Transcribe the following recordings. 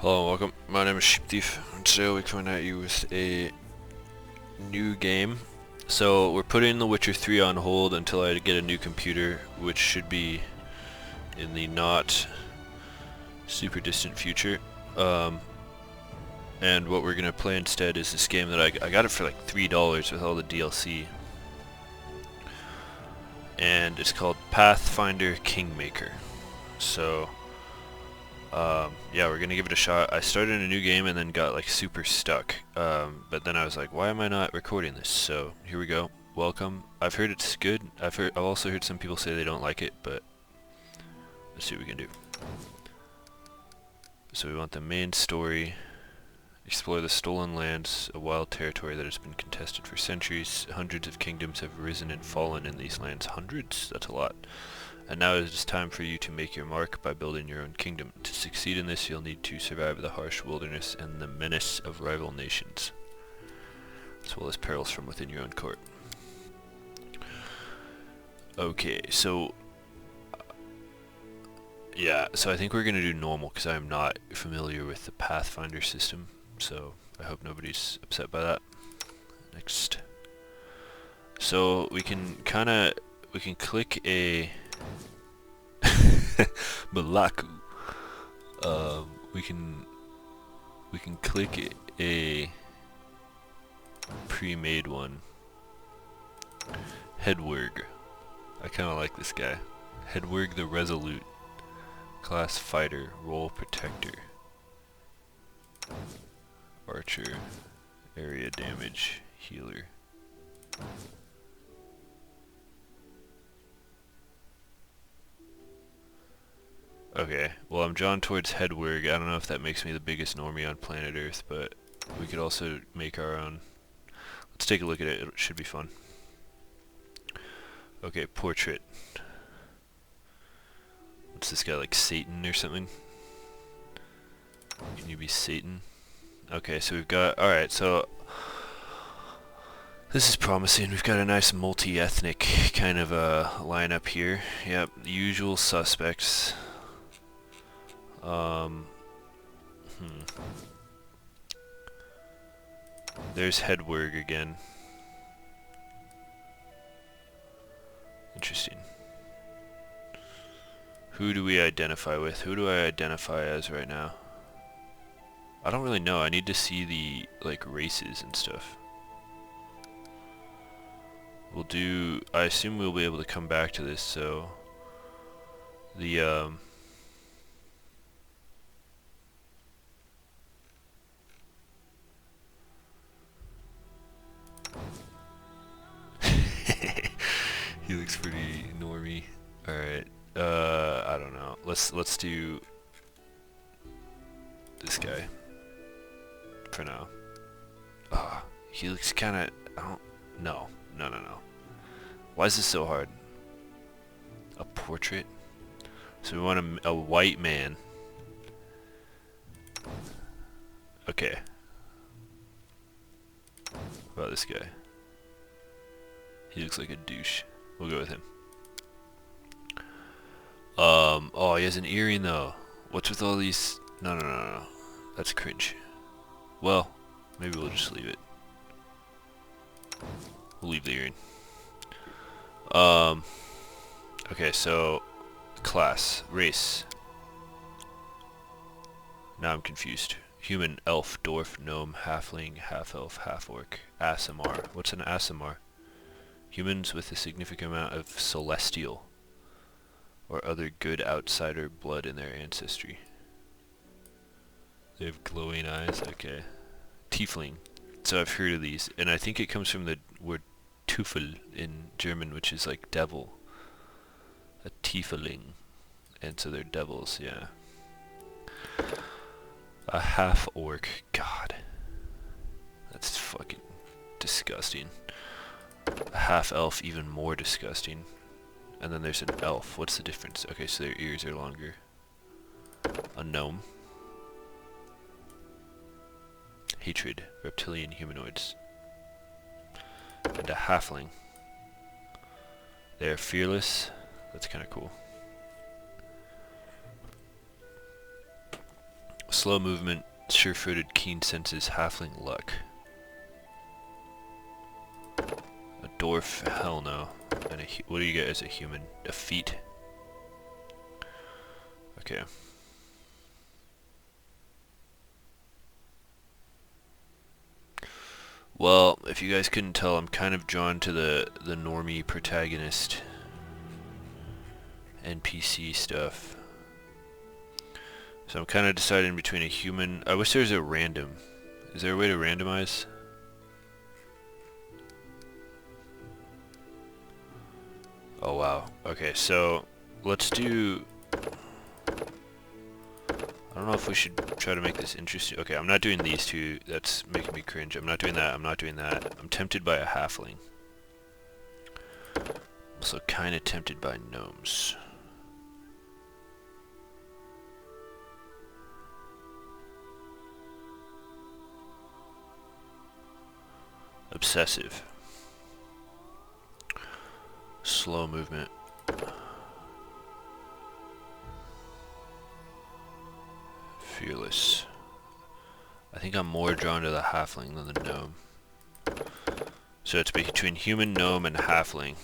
Hello and welcome. My name is Sheep Thief, and today we're coming at you with a new game. So we're putting The Witcher 3 on hold until I get a new computer, which should be in the not super distant future. And what we're gonna play instead is this game that I got it for like $3 with all the DLC, and it's called Pathfinder Kingmaker. So. Yeah, we're gonna give it a shot. I started a new game and then got like super stuck. But then I was like, why am I not recording this? So here we go. Welcome. I've heard it's good. I've also heard some people say they don't like it, but let's see what we can do. So we want the main story. Explore the stolen lands, a wild territory that has been contested for centuries. Hundreds of kingdoms have risen and fallen in these lands. Hundreds? That's a lot. And now it is time for you to make your mark by building your own kingdom. To succeed in this, you'll need to survive the harsh wilderness and the menace of rival nations, as well as perils from within your own court. Okay, so yeah, so I think we're gonna do normal because I am not familiar with the Pathfinder system, so I hope nobody's upset by that. Next. So we can click a Malaku. We can click a pre-made one. Hedwig. I kind of like this guy. Hedwig the Resolute. Class Fighter. Role Protector. Archer. Area Damage. Healer. Okay, well I'm drawn towards Hedwig. I don't know if that makes me the biggest normie on planet Earth, but we could also make our own. Let's take a look at it. It should be fun. Okay, portrait. What's this guy, like Satan or something? Can you be Satan? Okay, so we've got... Alright, so... This is promising. We've got a nice multi-ethnic kind of lineup here. Yep, the usual suspects. There's Hedwig again. Interesting. Who do we identify with? Who do I identify as right now? I don't really know. I need to see the like races and stuff. We'll do... I assume we'll be able to come back to this, so... The he looks pretty normy. Alright. I don't know. Let's do this guy for now. He looks kinda... I don't... No. No. Why is this so hard? A portrait? So we want a white man. Okay. How about this guy? He looks like a douche. We'll go with him. Oh, he has an earring though. What's with all these? No. That's cringe. Well, maybe we'll just leave it. We'll leave the earring. Okay, so class, race. Now I'm confused. Human, elf, dwarf, gnome, halfling, half-elf, half-orc, Aasimar. What's an Aasimar? Humans with a significant amount of celestial or other good outsider blood in their ancestry. They have glowing eyes. Okay. Tiefling. So I've heard of these, and I think it comes from the word Teufel in German, which is like devil. A Tiefling. And so they're devils, yeah. A half-orc. God. That's fucking disgusting. A half-elf, even more disgusting. And then there's an elf. What's the difference? Okay, so their ears are longer. A gnome. Hatred. Reptilian humanoids. And a halfling. They're fearless. That's kind of cool. Slow movement, sure-footed, keen senses, halfling luck. A dwarf, hell no. And what do you get as a human? A feat. Okay. Well, if you guys couldn't tell, I'm kind of drawn to the normie protagonist NPC stuff. So I'm kind of deciding between a human... I wish there was a random. Is there a way to randomize? Oh wow. Okay, so let's do... I don't know if we should try to make this interesting. Okay, I'm not doing these two. That's making me cringe. I'm not doing that. I'm not doing that. I'm tempted by a halfling. Also kind of tempted by gnomes. Obsessive. Slow movement. Fearless. I think I'm more drawn to the halfling than the gnome. So it's between human, gnome, and halfling.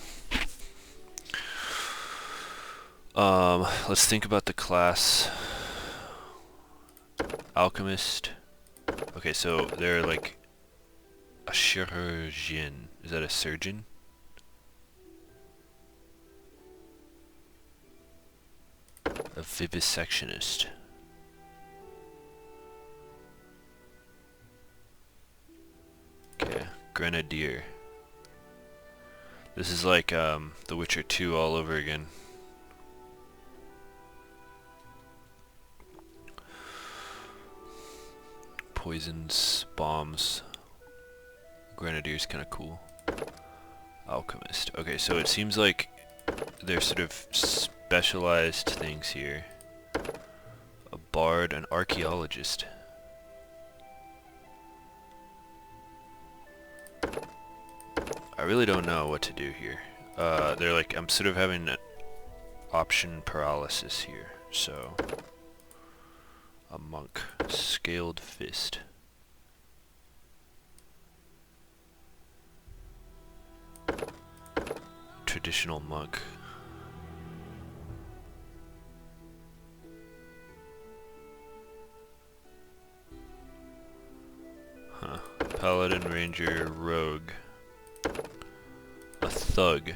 Let's think about the class. Alchemist. Okay, so they're like a chirurgien. Is that a surgeon? A vivisectionist. Okay, grenadier. This is like The Witcher 2 all over again. Poisons, bombs. Grenadier's kind of cool. Alchemist. Okay, so it seems like there's sort of specialized things here. A bard, an archaeologist. I really don't know what to do here. They're like, I'm sort of having an option paralysis here, so... A monk. Scaled fist. Traditional monk. Huh. Paladin, ranger, rogue. A thug.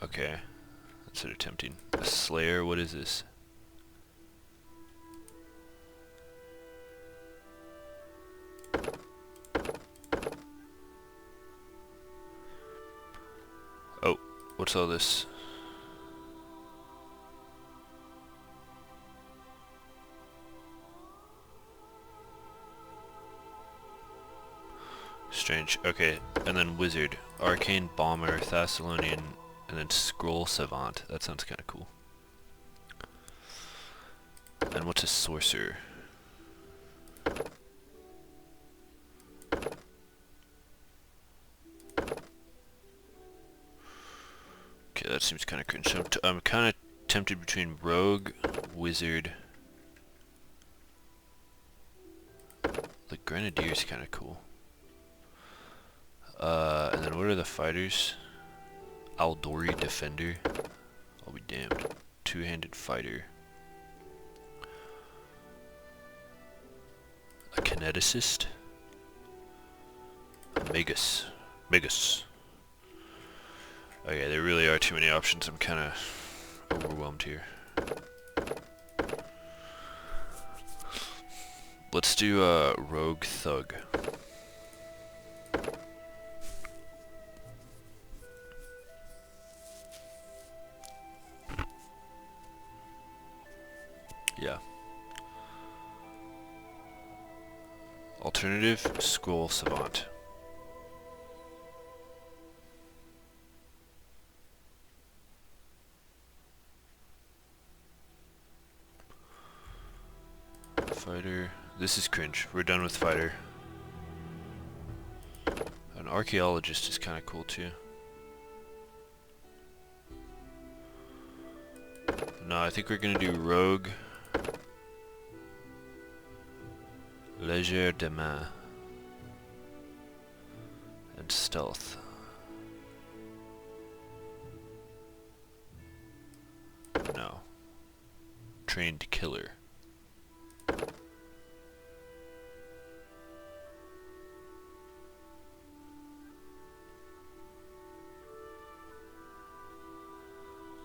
Okay. That's sort of tempting. A slayer, what is this? Oh, what's all this? Strange. Okay, and then wizard, arcane bomber, Thessalonian, and then scroll savant. That sounds kind of cool. And what's a sorcerer? Okay, that seems kind of cringe. So I'm kind of tempted between rogue, wizard. The grenadier's kind of cool. And then what are the fighters? Aldori defender. I'll be damned. Two-handed fighter. A kineticist. A magus. Magus. Okay, there really are too many options. I'm kind of overwhelmed here. Let's do a rogue thug. Yeah. Alternative, scroll savant. Fighter. This is cringe. We're done with fighter. An archaeologist is kind of cool too. No, I think we're gonna do rogue, légère de main, and stealth. No. Trained killer.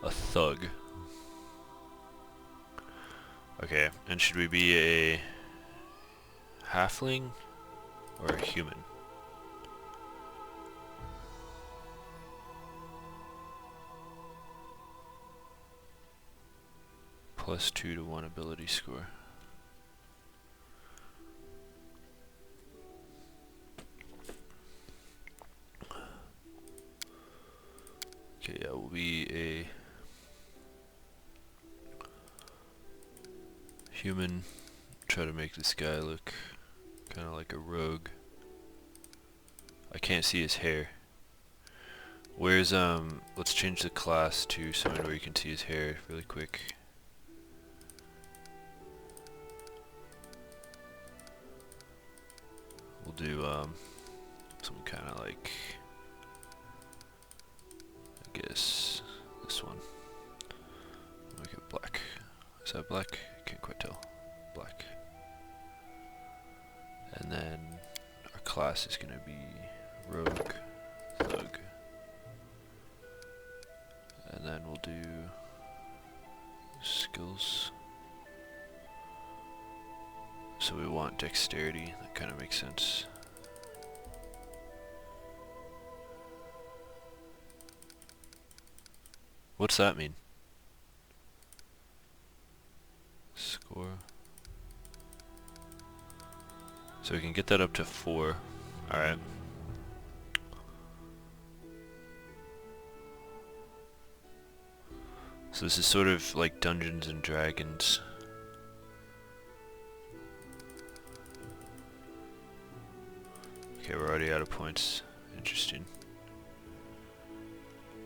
A thug. Okay, and should we be a halfling or a human? +2 to 1 ability score. Okay, yeah, we'll be a human. Try to make this guy look kind of like a rogue. I can't see his hair. Where's, let's change the class to something where you can see his hair really quick. We'll do, something kind of like, I guess, this one. Make it black. Is that black? Can't quite tell. Black. And then our class is gonna be rogue, thug. And then we'll do skills. So we want dexterity, that kind of makes sense. What's that mean? Score. So we can get that up to 4. Alright. So this is sort of like Dungeons and Dragons. Okay, we're already out of points. Interesting.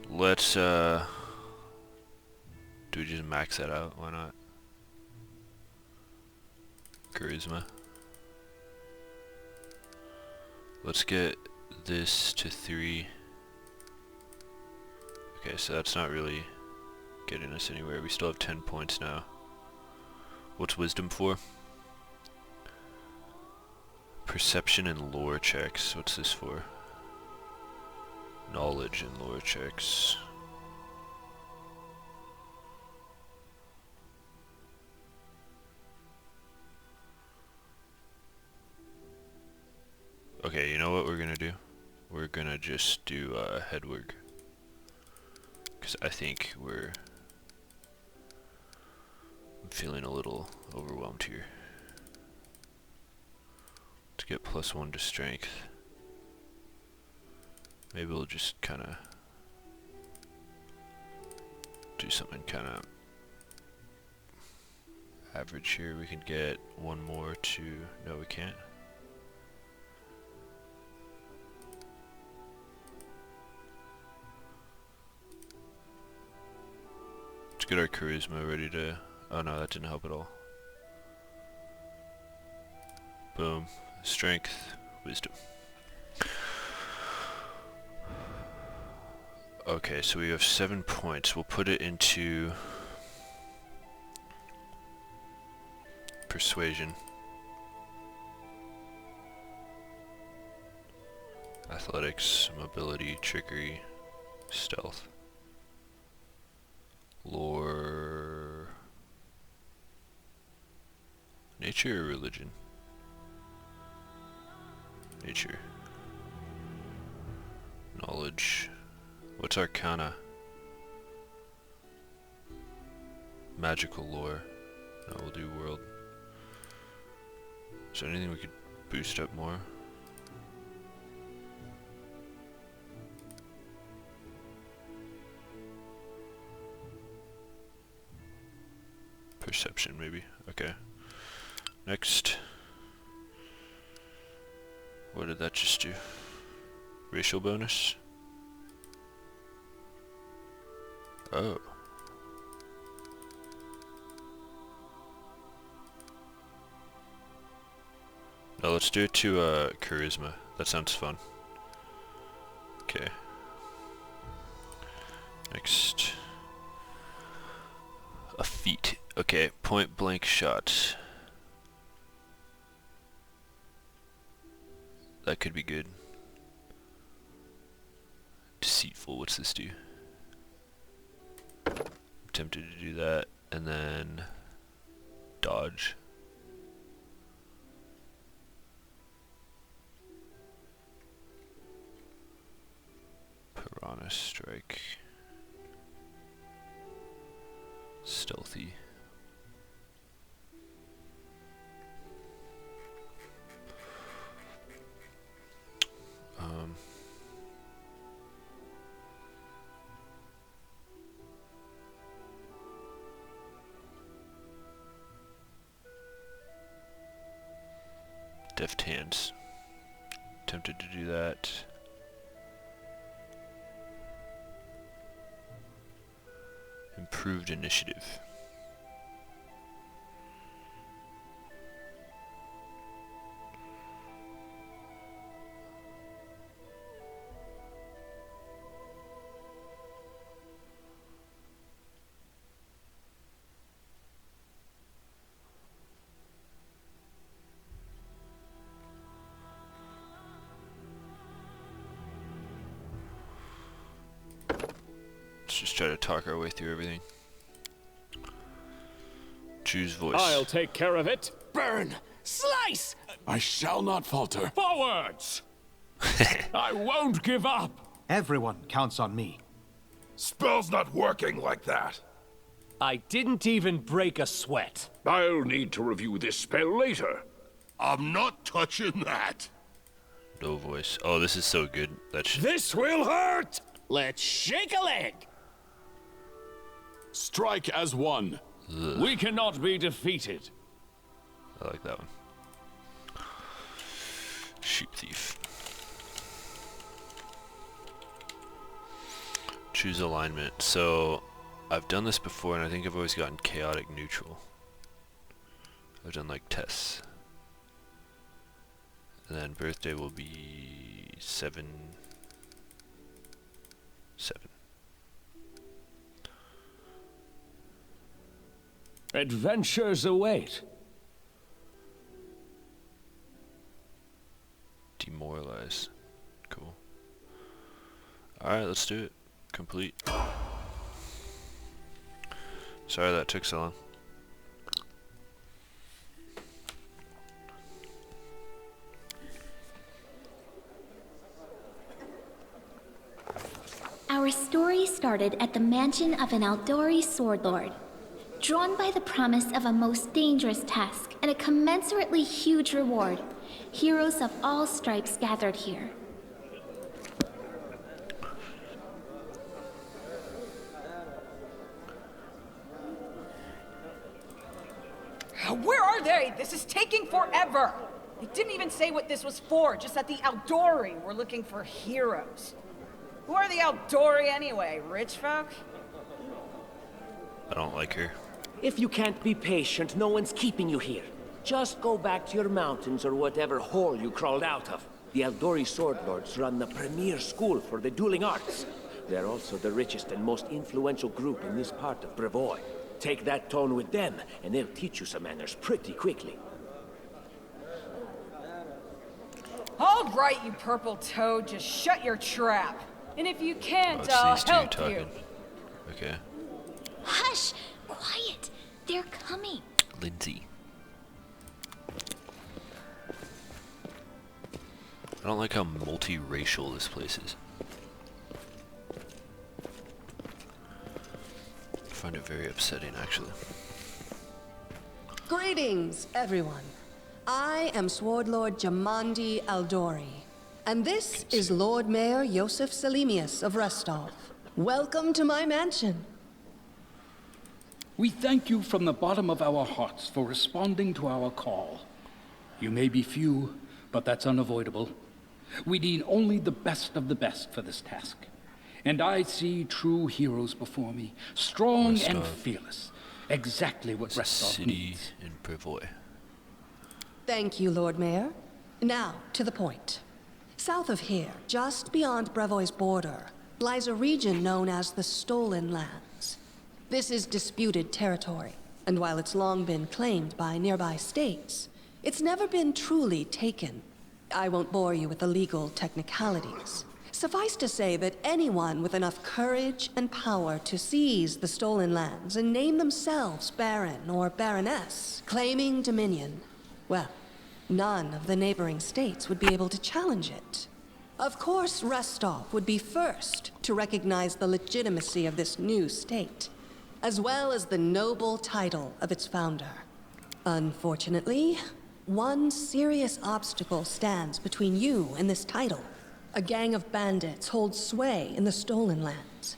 Let's, do we just max that out? Why not? Charisma. Let's get this to 3. Okay, so that's not really getting us anywhere. We still have 10 points now. What's wisdom for? Perception and lore checks. What's this for? Knowledge and lore checks. Okay, you know what we're gonna do? We're gonna just do head work. Because I think I'm feeling a little overwhelmed here. To get +1 to strength. Maybe we'll just kind of do something kind of average here. We can get 1 more to, no we can't. Let's get our charisma ready to, oh no, that didn't help at all. Boom. Strength, wisdom. Okay, so we have 7 points. We'll put it into persuasion, athletics, mobility, trickery, stealth, lore, nature or religion? Nature. Knowledge. What's arcana? Magical lore. No, we'll do world. Is there anything we could boost up more? Perception, maybe. Okay. Next. What did that just do? Racial bonus? Oh. Oh, let's do it to charisma. That sounds fun. Okay. Next. A feat. Okay, point blank shot. That could be good. Deceitful, what's this do? Tempted to do that, and then dodge. Piranha strike. Stealthy. Deft hands. Tempted to do that. Improved initiative. Let's just try to talk our way through everything. Choose voice. I'll take care of it. Burn! Slice! I shall not falter. Forwards! I won't give up. Everyone counts on me. Spell's not working like that. I didn't even break a sweat. I'll need to review this spell later. I'm not touching that. No voice. Oh, this is so good. That should. This will hurt! Let's shake a leg. Strike as one. Ugh. We cannot be defeated. I like that one. Sheep thief. Choose alignment. So, I've done this before, and I think I've always gotten chaotic neutral. I've done like tests. And then birthday will be 7. Adventures await. Demoralize. Cool. Alright, let's do it. Complete. Sorry that took so long. Our story started at the mansion of an Aldori sword lord. Drawn by the promise of a most dangerous task and a commensurately huge reward, heroes of all stripes gathered here. Where are they? This is taking forever! They didn't even say what this was for, just that the Aldori were looking for heroes. Who are the Aldori anyway? Rich folk? I don't like her. If you can't be patient, no one's keeping you here. Just go back to your mountains or whatever hole you crawled out of. The Aldori Sword Lords run the premier school for the dueling arts. They're also the richest and most influential group in this part of Brevoy. Take that tone with them, and they'll teach you some manners pretty quickly. All right, you purple toad, just shut your trap. And if you can't, Oh, I'll it's these two help talking. you. Okay. Hush! Quiet! They're coming. Lindsay. I don't like how multiracial this place is. I find it very upsetting, actually. Greetings, everyone. I am Sword Lord Jamandi Aldori, and this is Lord Mayor Yosef Selimius of Restov. Welcome to my mansion. We thank you from the bottom of our hearts for responding to our call. You may be few, but that's unavoidable. We need only the best of the best for this task. And I see true heroes before me, strong and fearless. Exactly what Restov City needs. in Brevoy. Thank you, Lord Mayor. Now, to the point. South of here, just beyond Brevoy's border, lies a region known as the Stolen Lands. This is disputed territory, and while it's long been claimed by nearby states, it's never been truly taken. I won't bore you with the legal technicalities. Suffice to say that anyone with enough courage and power to seize the stolen lands and name themselves Baron or Baroness, claiming dominion, well, none of the neighboring states would be able to challenge it. Of course, Restov would be first to recognize the legitimacy of this new state, as well as the noble title of its founder. Unfortunately, one serious obstacle stands between you and this title. A gang of bandits holds sway in the Stolen Lands.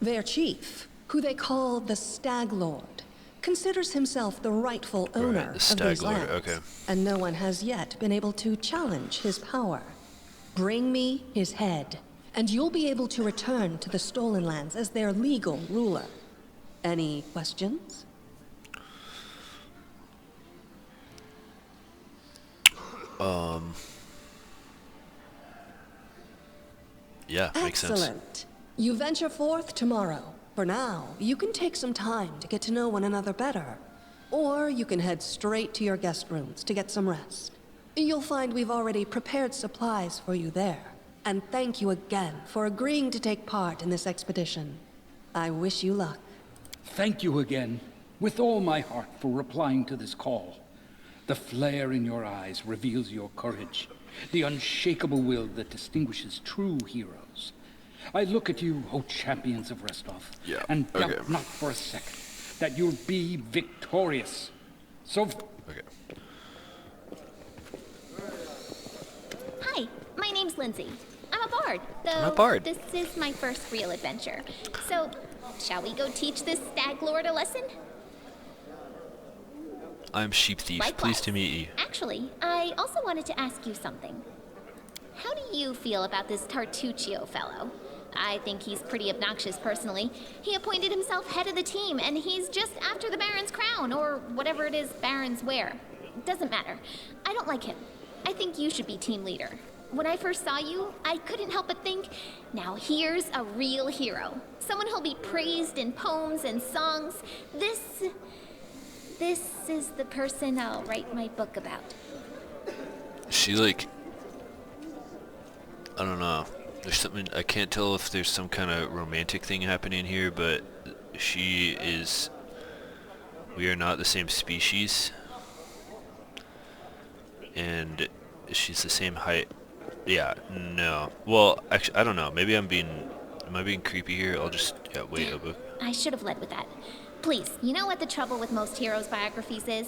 Their chief, who they call the Stag Lord, considers himself the rightful owner of these lands, okay. and no one has yet been able to challenge his power. Bring me his head, and you'll be able to return to the Stolen Lands as their legal ruler. Any questions? Yeah, makes sense. Excellent. You venture forth tomorrow. For now, you can take some time to get to know one another better. Or you can head straight to your guest rooms to get some rest. You'll find we've already prepared supplies for you there. And thank you again for agreeing to take part in this expedition. I wish you luck. Thank you again, with all my heart, for replying to this call. The flare in your eyes reveals your courage, the unshakable will that distinguishes true heroes. I look at you, O champions of Restov, and doubt not for a second that you'll be victorious. So... Okay. Hi, my name's Lindsay. I'm a bard, though I'm a bard. This is my first real adventure. So, shall we go teach this Stag Lord a lesson? I'm Sheep Thief. Likewise. Pleased to meet you. Actually, I also wanted to ask you something. How do you feel about this Tartuccio fellow? I think he's pretty obnoxious personally. He appointed himself head of the team, and he's just after the Baron's crown, or whatever it is barons wear. Doesn't matter. I don't like him. I think you should be team leader. When I first saw you, I couldn't help but think, now here's a real hero. Someone who'll be praised in poems and songs. This is the person I'll write my book about. She, like... I don't know. There's something... I can't tell if there's some kind of romantic thing happening here, but she is... We are not the same species. And she's the same height. Yeah, no. Well, actually, I don't know. Maybe I'm being... Am I being creepy here? I'll just... Yeah, wait a book. I should have led with that. Please, you know what the trouble with most heroes' biographies is?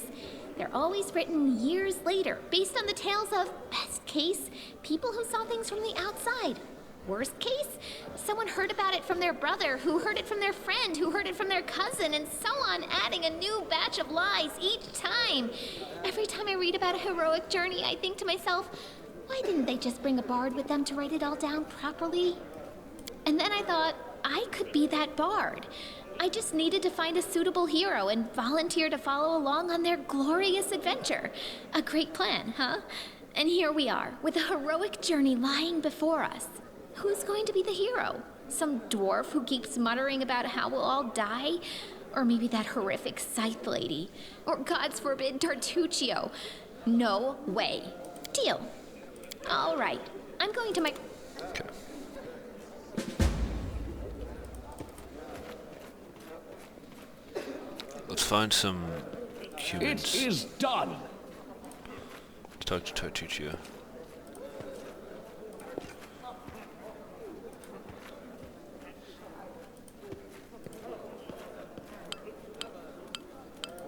They're always written years later, based on the tales of, best case, people who saw things from the outside. Worst case, someone heard about it from their brother, who heard it from their friend, who heard it from their cousin, and so on, adding a new batch of lies each time. Every time I read about a heroic journey, I think to myself, why didn't they just bring a bard with them to write it all down properly? And then I thought, I could be that bard. I just needed to find a suitable hero and volunteer to follow along on their glorious adventure. A great plan, huh? And here we are, with a heroic journey lying before us. Who's going to be the hero? Some dwarf who keeps muttering about how we'll all die? Or maybe that horrific scythe lady? Or, God's forbid, Tartuccio? No way. Deal. All right. I'm going to my... Okay. Let's find some humans. It is done. Let's talk to Tartuccio.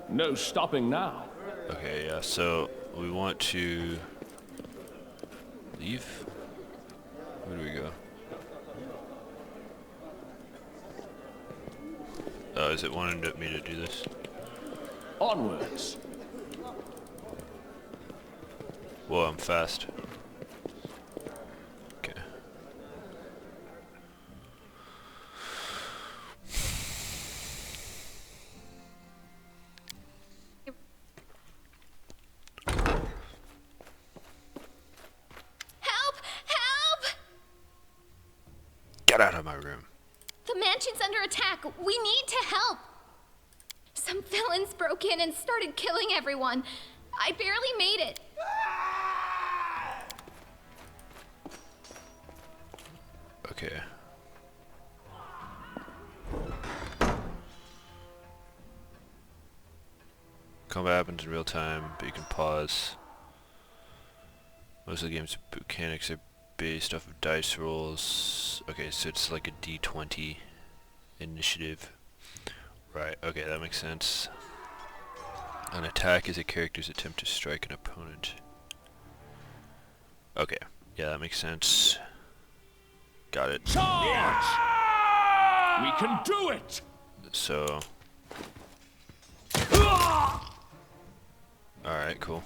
No stopping now. Okay, yeah, so we want to leave? Where do we go? Is it wanting me to do this? Onwards. Whoa, I'm fast. Okay. Get out of my room. The mansion's under attack. We need to help. Some villains broke in and started killing everyone. I barely made it. Okay. Combat happens in real time, but you can pause. Most of the game's mechanics are based off of dice rolls. Okay, so it's like a D20 initiative. Right, okay, that makes sense. An attack is a character's attempt to strike an opponent. Okay, yeah, that makes sense. Got it. Charge! We can do it! So... Alright, cool.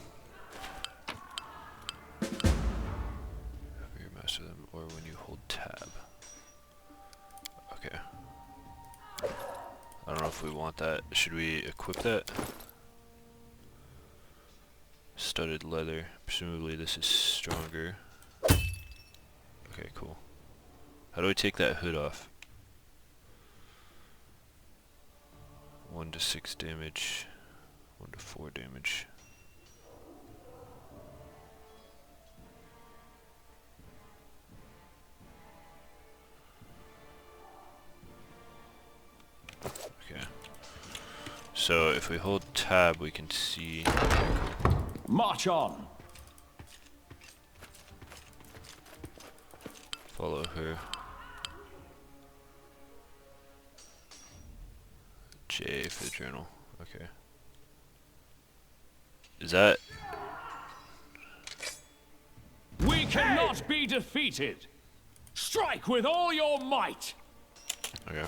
You master them, or when you hold tab. Okay. I don't know if we want that. Should we equip that? Studded leather. Presumably this is stronger. Okay, cool. How do I take that hood off? 1 to 6 damage. 1 to 4 damage. Okay. So if we hold tab, we can see. March on! Follow her. J for the journal. Okay. Is that... We cannot be defeated! Strike with all your might! Okay.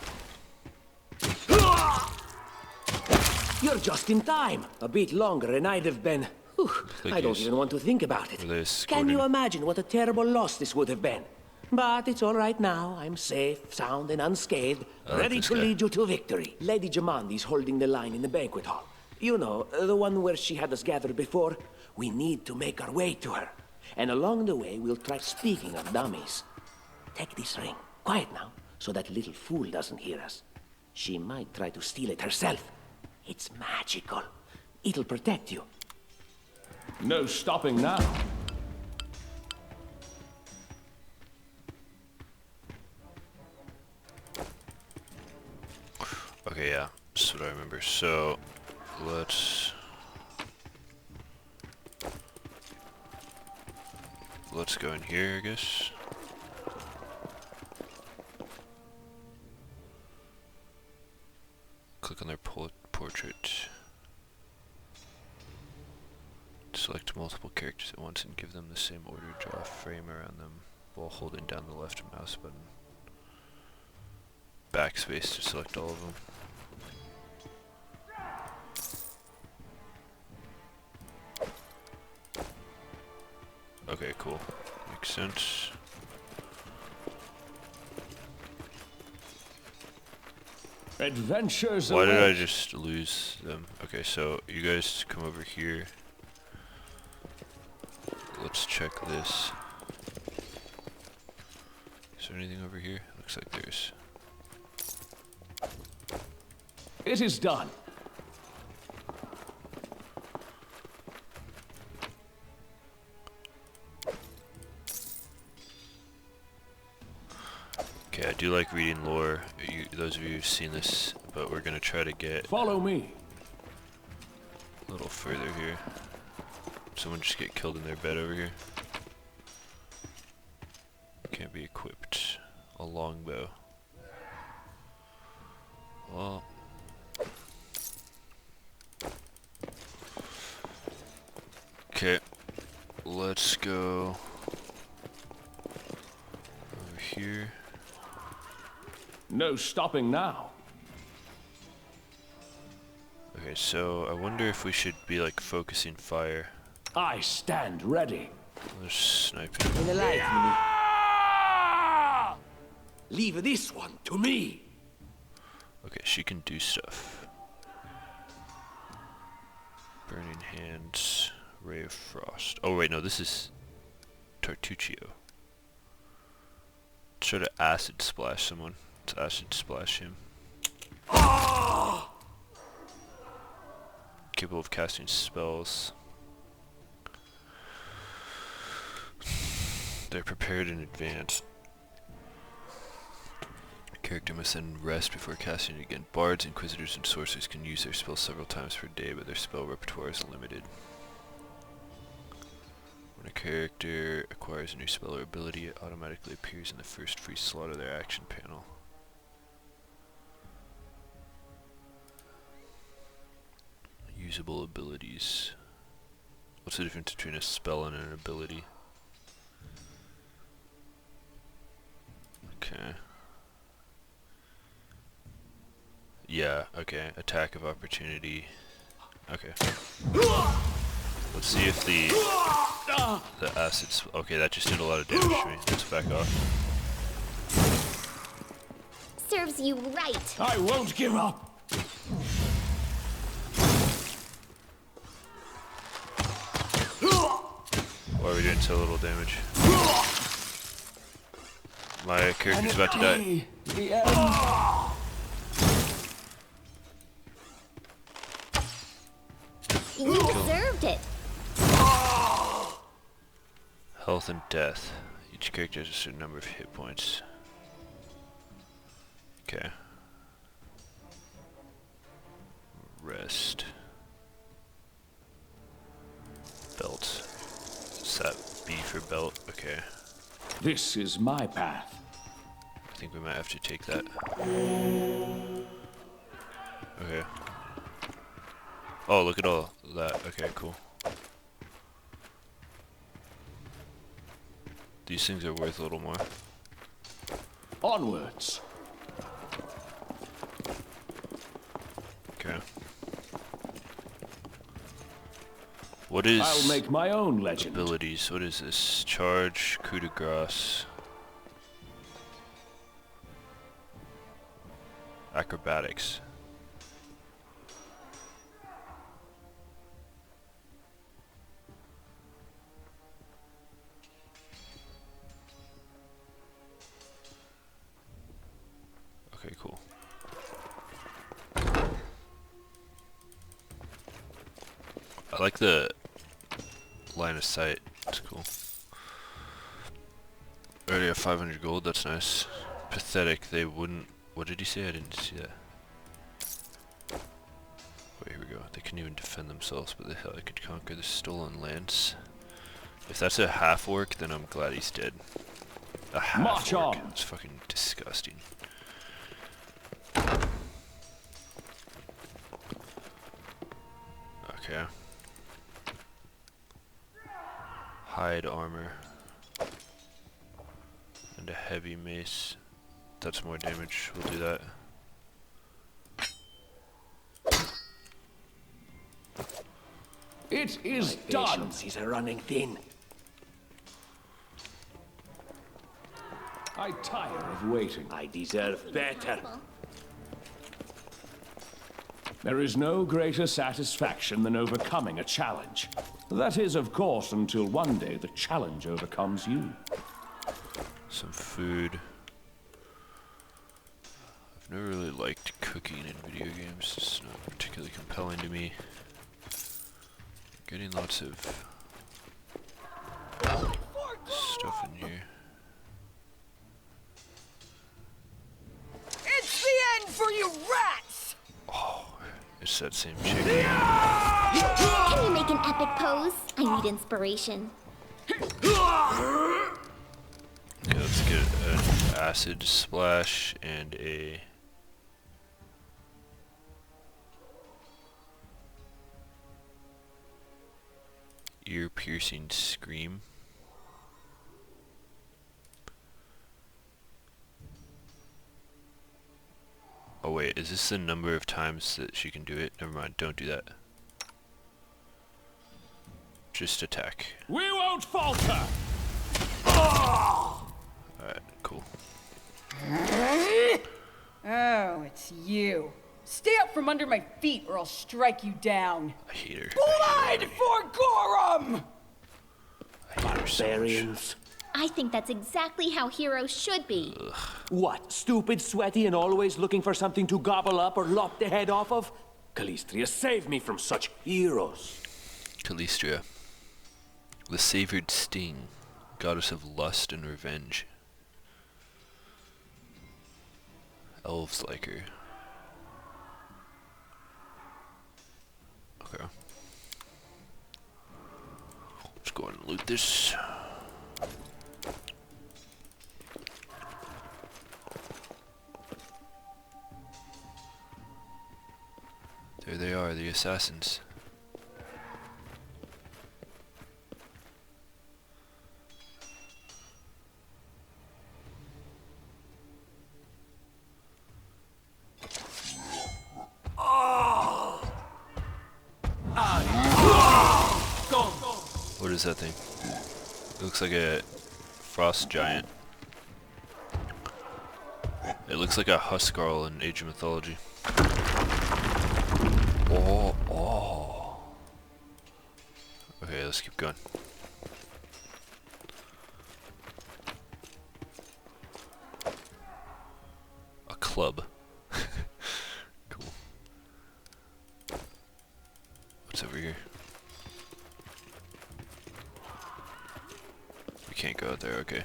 You're just in time. A bit longer and I'd have been... Whew, I don't even want to think about it. Can you imagine what a terrible loss this would have been? But it's all right now. I'm safe, sound, and unscathed, ready to lead you to victory. Lady Jamandi's holding the line in the banquet hall. You know, the one where she had us gathered before. We need to make our way to her. And along the way, we'll try speaking of dummies. Take this ring. Quiet now, so that little fool doesn't hear us. She might try to steal it herself. It's magical. It'll protect you. No stopping now. Okay, yeah, that's what I remember. So, let's go in here, I guess. Click on their portrait. Select multiple characters at once and give them the same order. Draw a frame around them while holding down the left mouse button. Backspace to select all of them. Okay, cool. Makes sense. Adventures Why did await. I just lose them? Okay, so you guys come over here. Let's check this. Is there anything over here? Looks like there's. It is done. Okay, I do like reading lore. Those of you who've seen this, but we're gonna try to get Follow me. a little further here. Someone just get killed in their bed over here. Can't be equipped. A longbow. Well. Okay. Let's go over here. No stopping now. Okay, so I wonder if we should be like focusing fire. I stand ready. There's sniping. In the light, Mini. Leave this one to me. Okay, she can do stuff. Burning hands, ray of frost. Oh wait, no, this is Tartuccio. Try to acid splash someone. Let's acid splash him. Capable of casting spells. They're prepared in advance. Character must then rest before casting it again. Bards, inquisitors, and sorcerers can use their spells several times per day, but their spell repertoire is limited. When a character acquires a new spell or ability, it automatically appears in the first free slot of their action panel. Usable abilities. What's the difference between a spell and an ability? Okay. Yeah, okay. Attack of opportunity. Okay. Let's see if the acids. Okay, that just did a lot of damage to me. Let's back off. Serves you right. I won't give up. Why are we doing so little damage? My character's about to die. The end. You deserved it. Health and death. Each character has a certain number of hit points. Okay. Rest. Belt. Is that B for belt? Okay. This is my path. I think we might have to take that. Okay. Oh, look at all that. Okay, cool. These things are worth a little more. Onwards. Okay. What is I'll make my own legend. abilities? What is this? Charge, coup de grace, acrobatics. Okay, cool. I like the line of sight. It's cool. Already have 500 gold. That's nice. Pathetic. They wouldn't. What did he say? I didn't see that. Wait, here we go. They couldn't even defend themselves, but they thought they could conquer the stolen lands. If that's a half orc, then I'm glad he's dead. A half March orc. on. That's fucking disgusting. Okay. Hide armor. And a heavy mace. That's more damage. We'll do that. It is done. Patiences are running thin. I tire of waiting. I deserve better. There is no greater satisfaction than overcoming a challenge. That is, of course, until one day the challenge overcomes you. Some food. I've never really liked cooking in video games. It's not particularly compelling to me. Getting lots of stuff in here. It's the end for you rats! Oh, it's that same chick. Can you make an epic pose? I need inspiration. Okay, let's get an acid splash and a ear-piercing scream. Oh wait, is this the number of times that she can do it? Never mind, don't do that. Just attack. We won't falter! Alright, cool. Oh, it's you. Stay up from under my feet or I'll strike you down. I hate her. Blood for Gorum! I hate her so much. Barbarians. I think that's exactly how heroes should be. What, stupid, sweaty, and always looking for something to gobble up or lop the head off of? Calistria, save me from such heroes. Calistria, the savored sting, goddess of lust and revenge. Elves like her. Okay. Let's go ahead and loot this. There they are, the assassins. What is that thing? It looks like a frost giant. It looks like a Huskarl in Age of Mythology. Oh. Okay, let's keep going. A club. Cool. What's over here? We can't go out there, okay.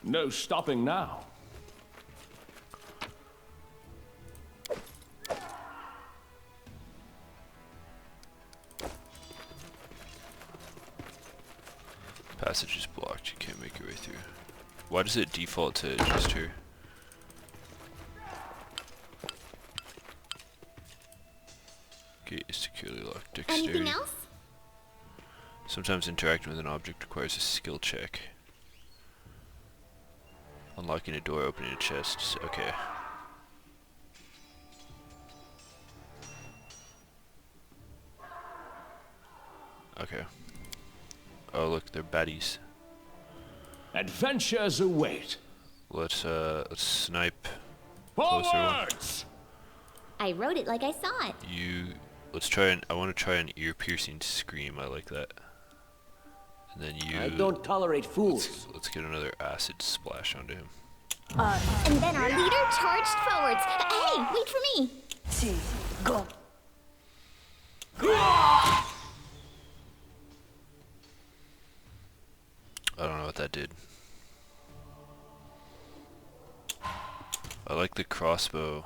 No stopping now. Passage is blocked, you can't make your way through. Why does it default to just her? Gate is securely locked. Dexterity. Anything else? Sometimes interacting with an object requires a skill check. Unlocking a door, opening a chest. Okay. Okay. Oh look, they're baddies. Adventures await. Let's snipe closer one. Forwards! I wrote it like I saw it. Let's try I want to try an ear-piercing scream. I like that. And then you. I don't tolerate fools. Let's get another acid splash onto him. And then our leader charged forwards. Hey, wait for me. Go. I don't know what that did. I like the crossbow.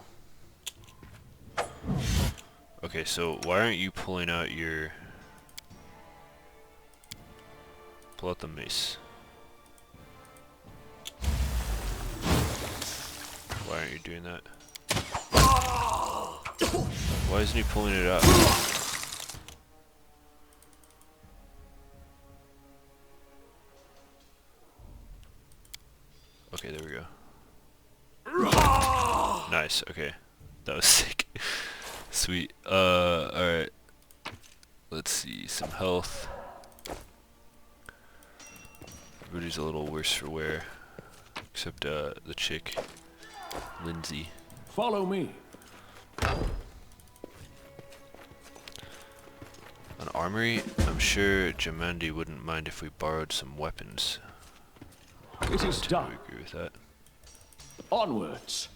Okay, so why aren't you pulling out your... Pull out the mace. Why aren't you doing that? Why isn't he pulling it out? Okay, there we go. Nice, okay. That was sick. Sweet. Alright. Let's see, some health. Everybody's a little worse for wear. Except, the chick. Lindsay. Follow me. An armory? I'm sure Jamandi wouldn't mind if we borrowed some weapons. It is I done. agree with that. Onwards.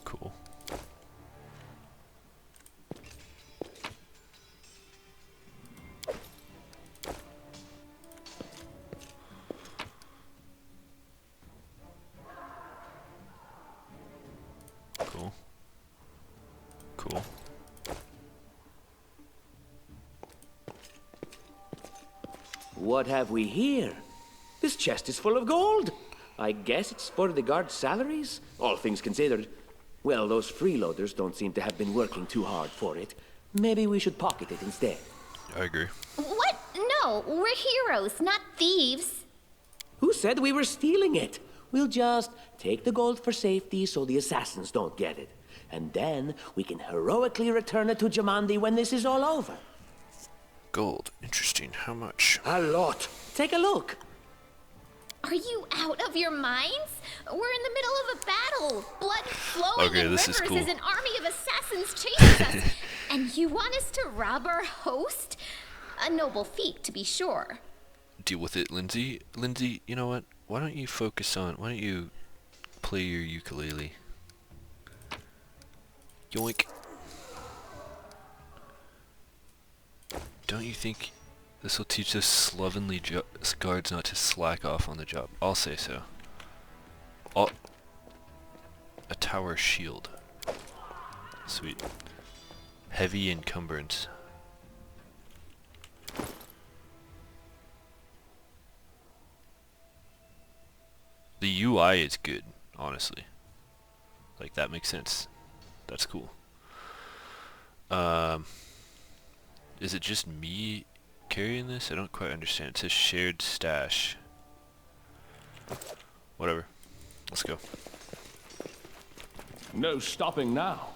Cool. Cool. Cool. What have we here? This chest is full of gold. I guess it's for the guards' salaries, all things considered. Well, those freeloaders don't seem to have been working too hard for it. Maybe we should pocket it instead. I agree. What? No, we're heroes, not thieves. Who said we were stealing it? We'll just take the gold for safety so the assassins don't get it. And then we can heroically return it to Jamandi when this is all over. Gold. Interesting. How much? A lot. Take a look. Are you out of your minds? We're in the middle of a battle. Blood flowing Okay, in this rivers is cool. as an army of assassins chases us. And you want us to rob our host? A noble feat, to be sure. Deal with it, Lindsay. Lindsay, you know what? Why don't you play your ukulele? Yoink. Don't you think this will teach those slovenly guards not to slack off on the job? I'll say so. Oh, a tower shield. Sweet. Heavy encumbrance. The UI is good, honestly. Like, that makes sense. That's cool. Is it just me carrying this? I don't quite understand. It says shared stash. Whatever. Let's go. No stopping now.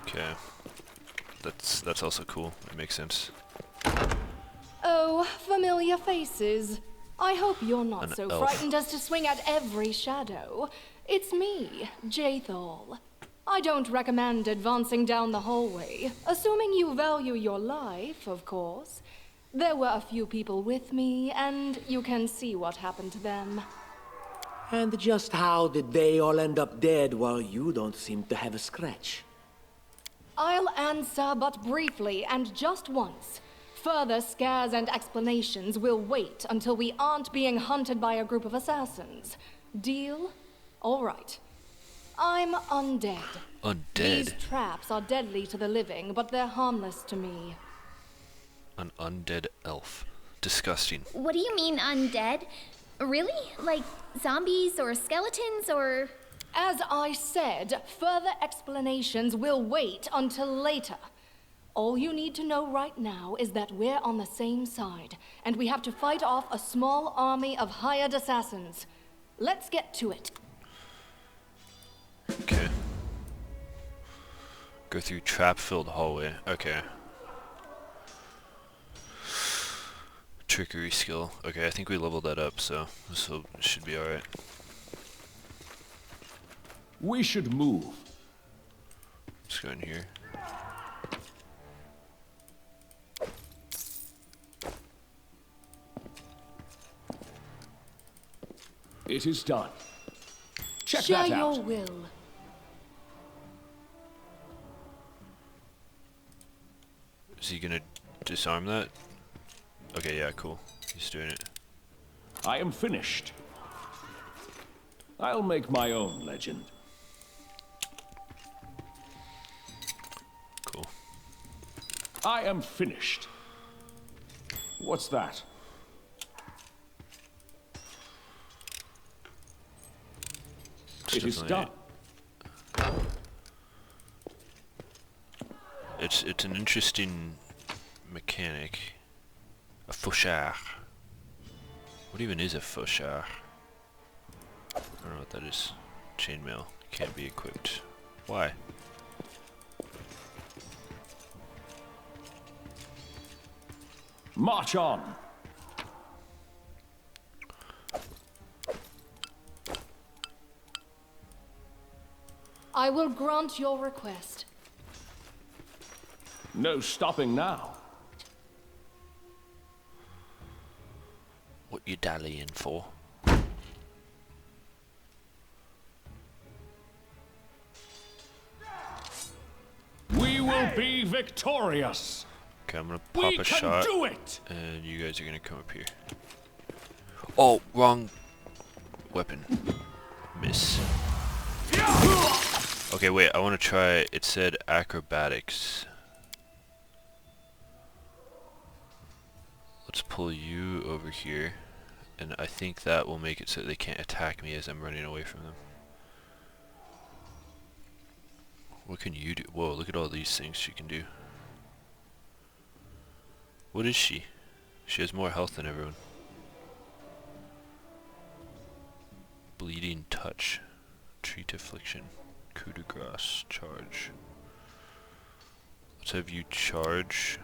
Okay. That's also cool. It makes sense. Oh, familiar faces. I hope you're not An so elf. frightened as to swing at every shadow. It's me, Jathal. I don't recommend advancing down the hallway, assuming you value your life, of course. There were a few people with me, and you can see what happened to them. And just how did they all end up dead while you don't seem to have a scratch? I'll answer but briefly and just once. Further scares and explanations will wait until we aren't being hunted by a group of assassins. Deal? All right. I'm undead. Undead? These traps are deadly to the living, but they're harmless to me. An undead elf. Disgusting. What do you mean undead? Really? Like zombies or skeletons or... As I said, further explanations will wait until later. All you need to know right now is that we're on the same side, and we have to fight off a small army of hired assassins. Let's get to it. Okay. Go through trap-filled hallway. Okay. Trickery skill. Okay, I think we leveled that up, so this should be alright. We should move. Let's go in here. It is done. Check Share that out. your will. Is he gonna disarm that? Okay, yeah, cool. He's doing it. I am finished. I'll make my own legend. Cool. I am finished. What's that? It is done. It's an interesting mechanic. A fauchard. What even is a fauchard? I don't know what that is. Chainmail. Can't be equipped. Why? March on. I will grant your request. No stopping now. What you dallying for? We will be victorious. Okay, I'm gonna pop a shot. We can do it. And you guys are gonna come up here. Oh, wrong weapon. Miss. Okay, wait, I want to try, it said acrobatics. Let's pull you over here, and I think that will make it so they can't attack me as I'm running away from them. What can you do? Whoa, look at all these things she can do. What is she? She has more health than everyone. Bleeding touch. Treat affliction. Coup de grace, charge. Let's have you charge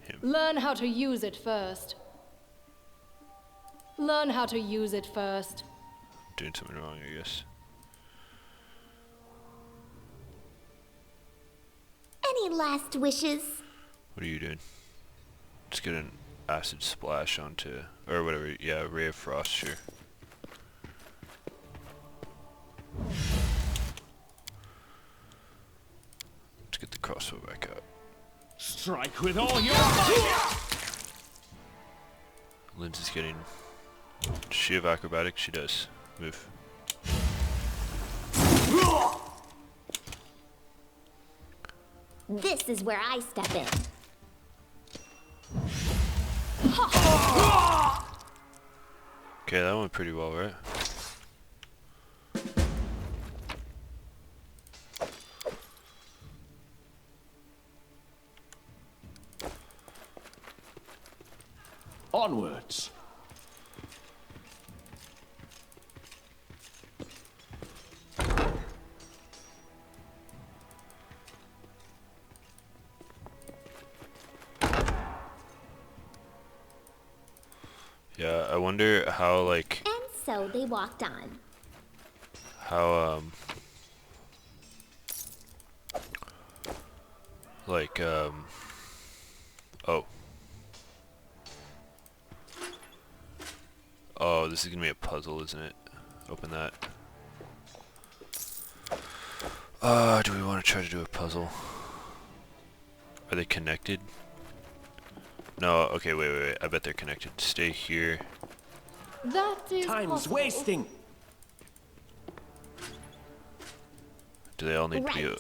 him. Learn how to use it first. Learn how to use it first. Doing something wrong, I guess. Any last wishes? What are you doing? Let's get an acid splash onto, or whatever, yeah, ray of frost, sure. Let's get the crossbow back out. Strike with all your might! Lindsay's getting... Does she have acrobatics? She does. Move. This is where I step in. Okay, that went pretty well, right? Onwards. Yeah, I wonder how, like... And so they walked on. How, oh. Oh, this is gonna be a puzzle, isn't it? Open that. Do we want to try to do a puzzle? Are they connected? No, okay, wait. I bet they're connected. Stay here. That is Time's possible. wasting. Do they all need to be Right.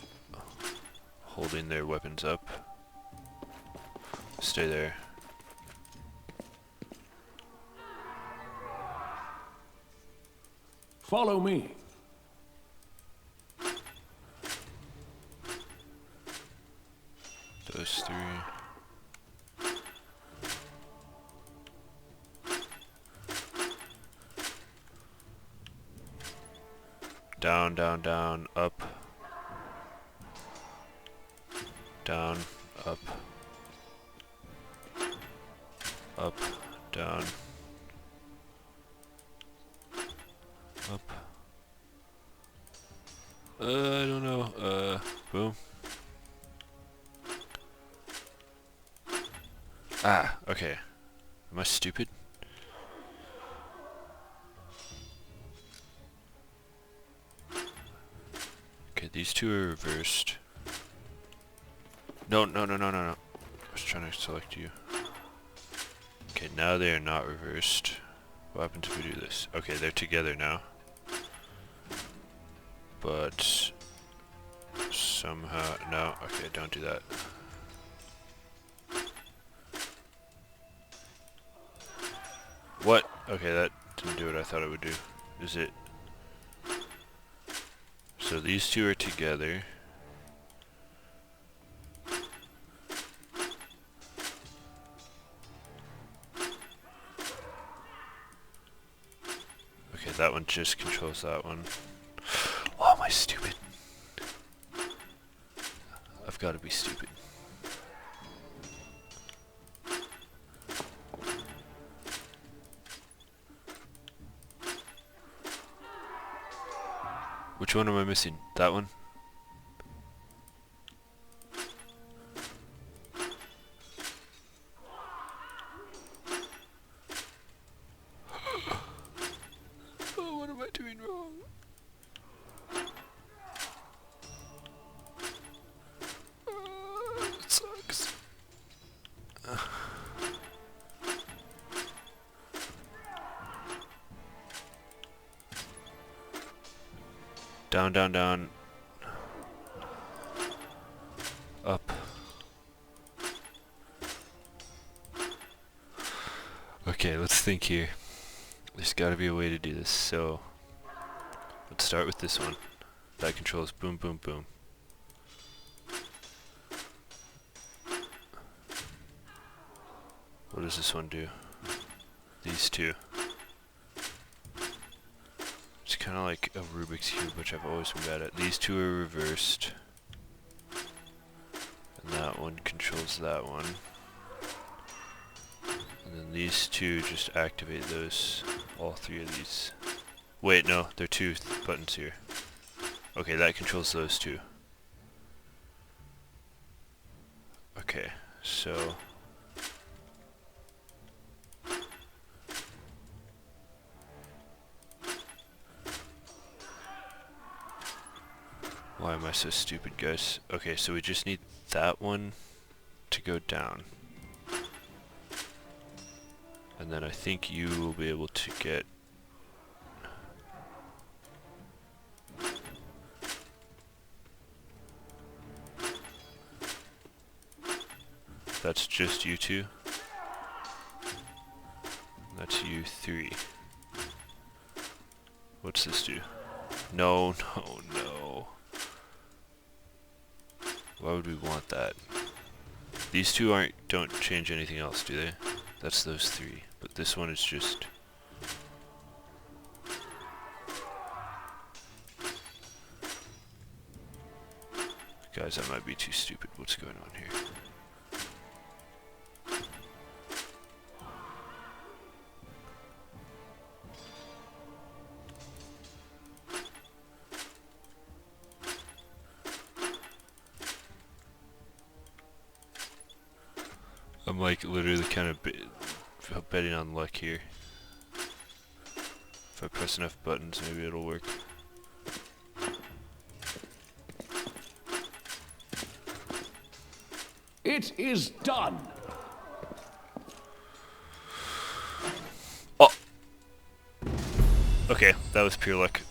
holding their weapons up? Stay there. Follow me. Those three. Down, down, down, up. Down, up. Up, down. Up. I don't know. Boom. Ah, okay. Am I stupid? Okay, these two are reversed. No. I was trying to select you. Okay, now they are not reversed. What happens if we do this? Okay, they're together now. But somehow, no, okay, don't do that. What? Okay, that didn't do what I thought it would do. Is it? So these two are together. Okay, that one just controls that one. Oh, am I stupid? I've got to be stupid. Which one am I missing? That one? Oh, what am I doing wrong? It sucks. Down, down, down. Up. Okay, let's think here. There's gotta be a way to do this, so... Let's start with this one. That controls boom, boom, boom. What does this one do? These two. Just kind of like a Rubik's Cube, which I've always been bad at. These two are reversed. And that one controls that one. And then these two just activate those, all three of these. Wait, no, there are two buttons here. Okay, that controls those two. Okay, so... Why am I so stupid, guys? Okay, so we just need that one to go down. And then I think you will be able to get... That's just you two. That's you three. What's this do? No, no, no. Why would we want that? These two don't change anything else, do they? That's those three. But this one is just... Guys, that might be too stupid. What's going on here? I'm like literally kind of betting on luck here. If I press enough buttons, maybe it'll work. It is done. Oh. Okay, that was pure luck.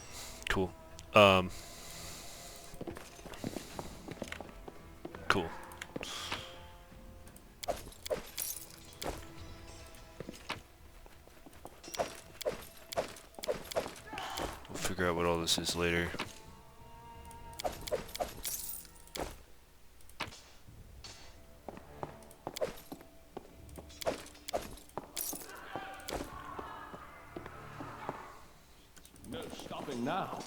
Cool. Cool. Figure out what all this is later. No stopping now.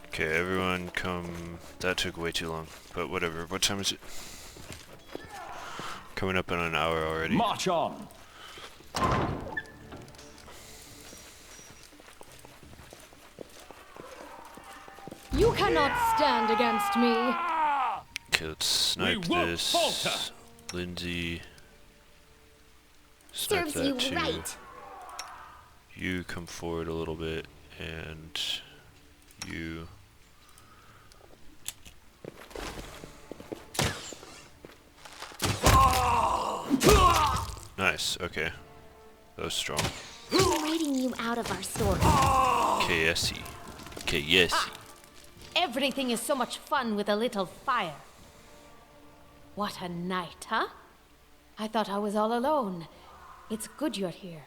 Okay, everyone come. That took way too long, but whatever. What time is it? Coming up in an hour already. March on. You cannot stand against me. Okay, let's snipe this. Falter. Lindsay. Snipe Serves that you too. right. You come forward a little bit, and you. Nice. Okay, that was strong. I'm raiding you out of our store. KSE. Okay, yes. Everything is so much fun with a little fire. What a night, huh? I thought I was all alone. It's good you're here.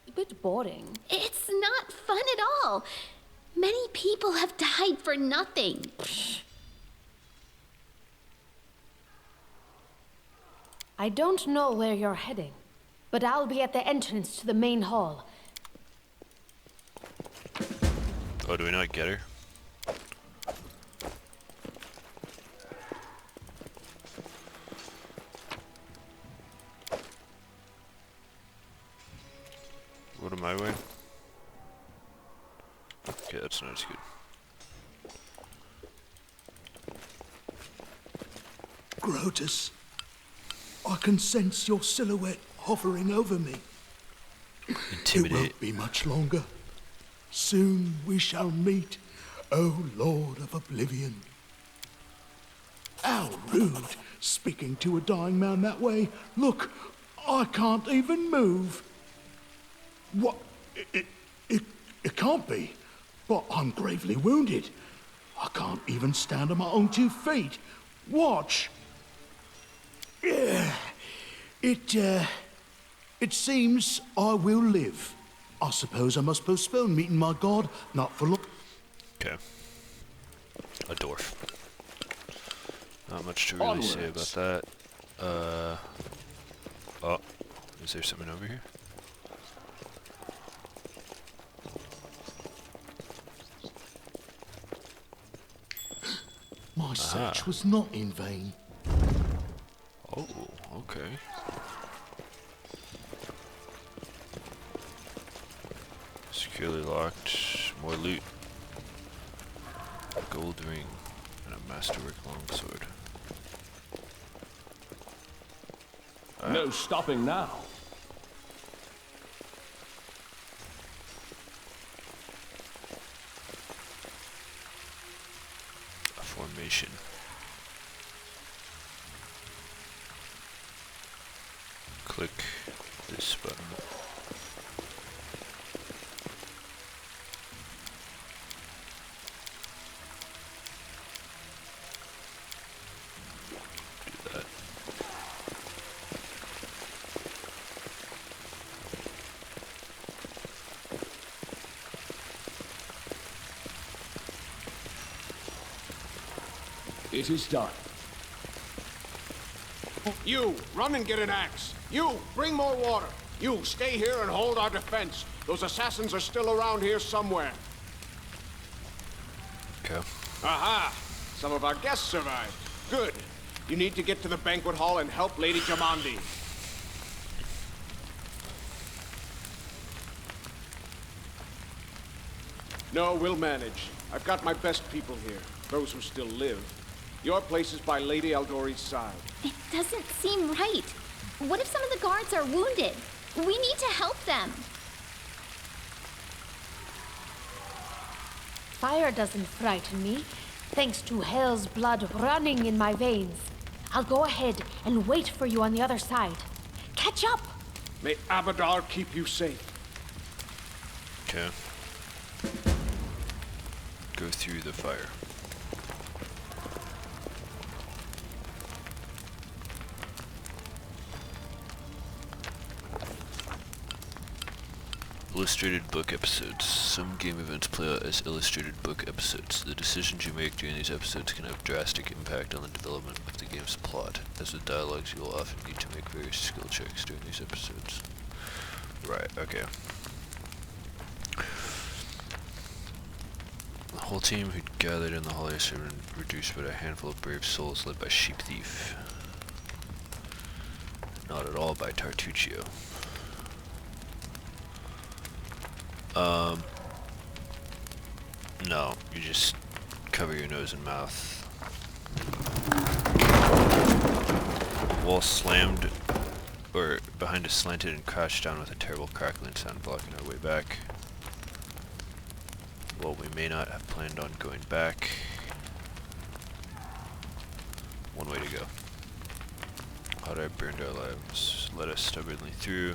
A bit boring. It's not fun at all. Many people have died for nothing. I don't know where you're heading, but I'll be at the entrance to the main hall. Oh, do we not get her? What am I wearing? Okay, that's not as good. Grotus, I can sense your silhouette hovering over me. Intimidate. It won't be much longer. Soon we shall meet, O Lord of Oblivion. How rude, speaking to a dying man that way. Look, I can't even move. What? It can't be. But I'm gravely wounded. I can't even stand on my own 2 feet. Watch. It seems I will live. I suppose I must postpone meeting my god, not for long. Okay. A dwarf. Not much to really say about that. Oh, is there something over here? My search was not in vain. Oh, okay. Securely locked. More loot. Gold ring and a masterwork longsword. No stopping now. A formation. Click this button. Do that. It is done. You, run and get an axe. You, bring more water. You, stay here and hold our defense. Those assassins are still around here somewhere. Okay. Aha! Some of our guests survived. Good. You need to get to the banquet hall and help Lady Jamandi. No, we'll manage. I've got my best people here. Those who still live. Your place is by Lady Aldori's side. It doesn't seem right. What if some of the guards are wounded? We need to help them. Fire doesn't frighten me, thanks to hell's blood running in my veins. I'll go ahead and wait for you on the other side. Catch up! May Abadar keep you safe. Okay. Go through the fire. Illustrated book episodes. Some game events play out as illustrated book episodes. The decisions you make during these episodes can have drastic impact on the development of the game's plot. As with dialogues, you will often need to make various skill checks during these episodes. Right, okay. The whole team who'd gathered in the holiday had been reduced by a handful of brave souls led by Sheep Thief. Not at all by Tartuccio. No, you just cover your nose and mouth. Wall slammed, or behind us slanted and crashed down with a terrible crackling sound blocking our way back. Well, we may not have planned on going back. One way to go. Hot-eye burned our lives, led us stubbornly through.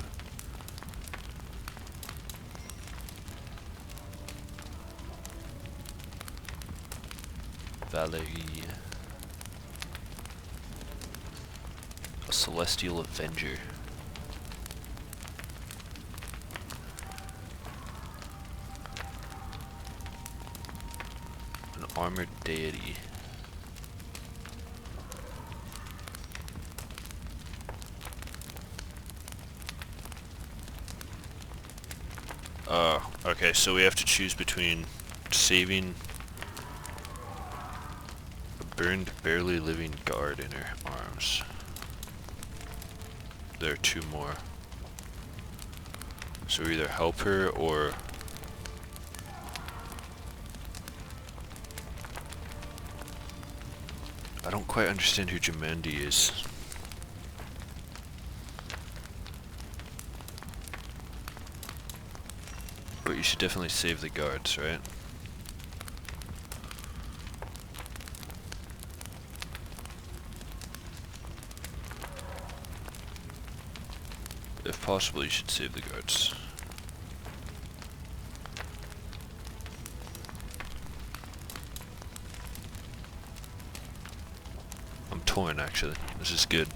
Valerie. A celestial avenger. An armored deity. Okay, so we have to choose between saving burned, barely living guard in her arms. There are two more. So we either help her or... I don't quite understand who Jamandi is. But you should definitely save the guards, right? If possible, you should save the guards. I'm torn, actually. This is good.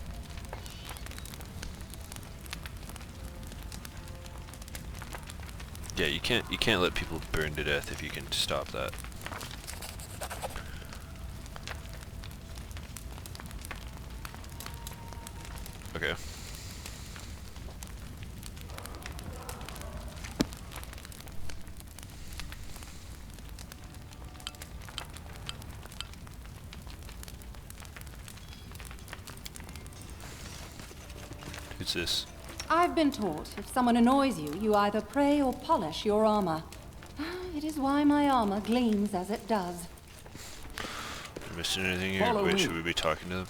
Yeah, you can't let people burn to death if you can stop that. Okay. What's this? I've been taught if someone annoys you, you either pray or polish your armor. It is why my armor gleams as it does. Am I missing anything here? Follow Wait, me. should we be talking to them?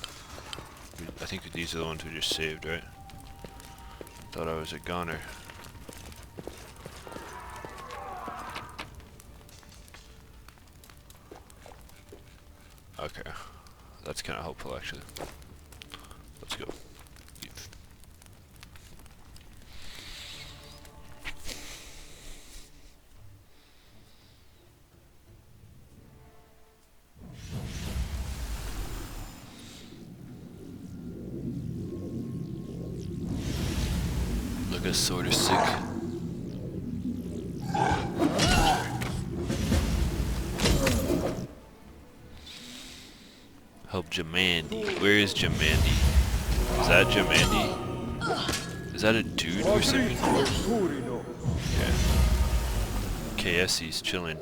I think these are the ones we just saved, right? Thought I was a goner. Okay. That's kind of helpful, actually. Let's go. Leave. Look, a sword is sick. Help Jamandi. Where is Jamandi? Is that Jamandi? Is that a dude or something? Yeah. KSC's chilling.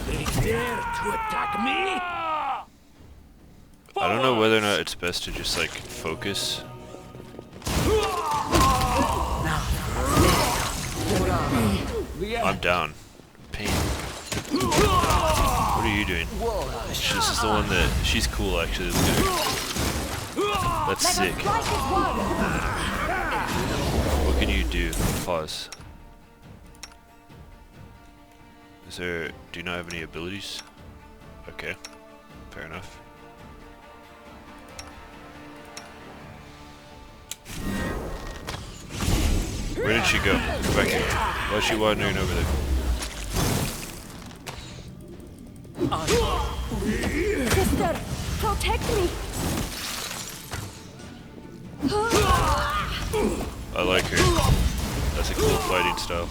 They dare to attack me? I don't know whether or not it's best to just like focus. I'm down. Pain. What are you doing? This is the one that she's cool actually. That's sick. What can you do? Pause. Is there? Do you not have any abilities? Okay, fair enough. Where did she go? Go back here. Why is she wandering over there? Sister, protect me! I like her. That's a cool fighting style.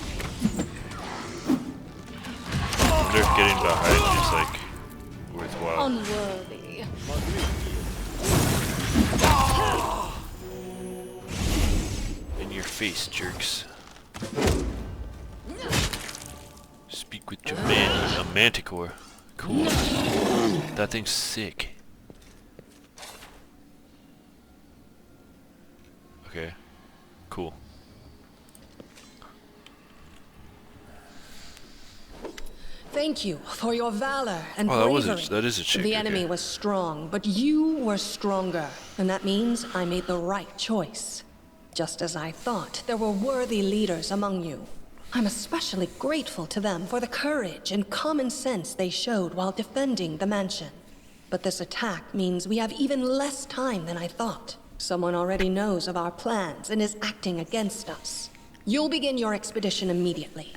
I wonder if getting behind is like worthwhile. Unworthy. In your face, jerks. Speak with your man, a manticore. Cool. That thing's sick. Okay. Cool. Thank you for your valor and Oh, bravery. that is a chick. The okay. enemy was strong, but you were stronger. And that means I made the right choice. Just as I thought, there were worthy leaders among you. I'm especially grateful to them for the courage and common sense they showed while defending the mansion. But this attack means we have even less time than I thought. Someone already knows of our plans and is acting against us. You'll begin your expedition immediately.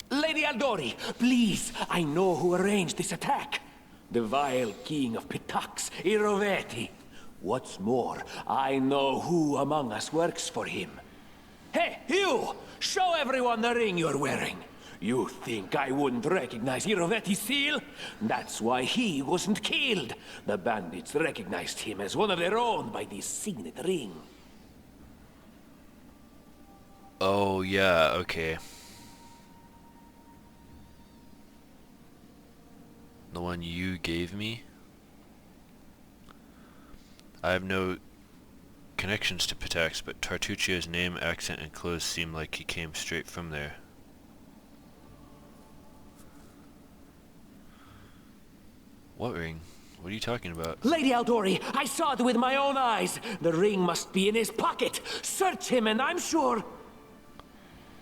Lady Aldori, please, I know who arranged this attack. The vile king of Pitax, Iroveti. What's more, I know who among us works for him. Hey, you! Show everyone the ring you're wearing. You think I wouldn't recognize Iroveti's seal? That's why he wasn't killed. The bandits recognized him as one of their own by this signet ring. Oh, yeah, okay. The one you gave me? I have no connections to Pitax, but Tartuccio's name, accent, and clothes seem like he came straight from there. What ring? What are you talking about? Lady Aldori, I saw it with my own eyes. The ring must be in his pocket. Search him and I'm sure...